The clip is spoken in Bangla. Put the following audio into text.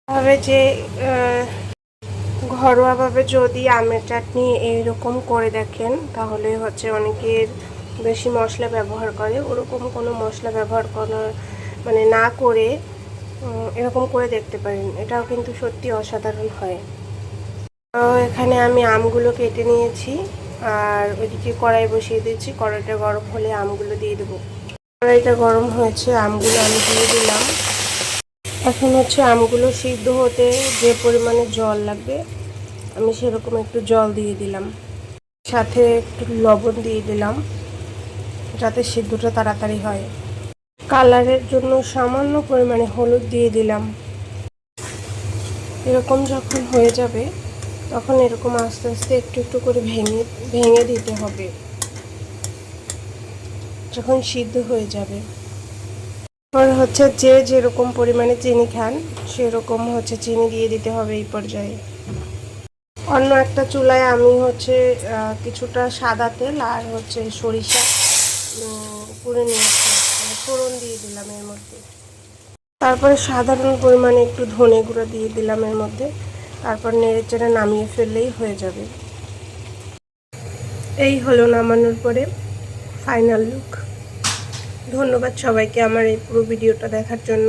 ভাবে যে ঘরোয়াভাবে যদি আমের চাটনি এইরকম করে দেখেন তাহলে হচ্ছে অনেকের বেশি মশলা ব্যবহার করে, ওরকম কোনো মশলা ব্যবহার করার মানে না করে এরকম করে দেখতে পারেন, এটাও কিন্তু সত্যি অসাধারণ হয়। তো এখানে আমি আমগুলো কেটে নিয়েছি আর ওইদিকে কড়াই বসিয়ে দিয়েছি। কড়াইটা গরম হলে আমগুলো দিয়ে দেবো। কড়াইটা গরম হয়েছে, আমগুলো আমি দিয়ে দিলাম। এখন হচ্ছে আমগুলো সিদ্ধ হতে যে পরিমাণে জল লাগবে আমি সেরকম একটু জল দিয়ে দিলাম, সাথে একটু লবণ দিয়ে দিলাম যাতে সিদ্ধটা তাড়াতাড়ি হয়। কালারের জন্য সামান্য পরিমাণে হলুদ দিয়ে দিলাম। এরকম যখন হয়ে যাবে তখন এরকম আস্তে আস্তে একটু একটু করে ভেঙে ভেঙে দিতে হবে। যখন সিদ্ধ হয়ে যাবে আর হচ্ছে যে যেরকম পরিমাণে চিনি খান সেরকম হচ্ছে চিনি দিয়ে দিতে হবে এই পর্যায়ে। অন্য একটা চুলায় আমি হচ্ছে কিছুটা সাদা তেল আর হচ্ছে সরিষা পুড়ে নিয়েছি, ফোড়ন দিয়ে দিলাম এর মধ্যে। তারপরে সাধারণ পরিমাণে একটু ধনে গুঁড়ো দিয়ে দিলাম এর মধ্যে। তারপর নেড়েচেড়ে নামিয়ে ফেললেই হয়ে যাবে। এই হলো নামানোর পরে ফাইনাল লুক। ধন্যবাদ সবাইকে আমার এই পুরো ভিডিওটা দেখার জন্য।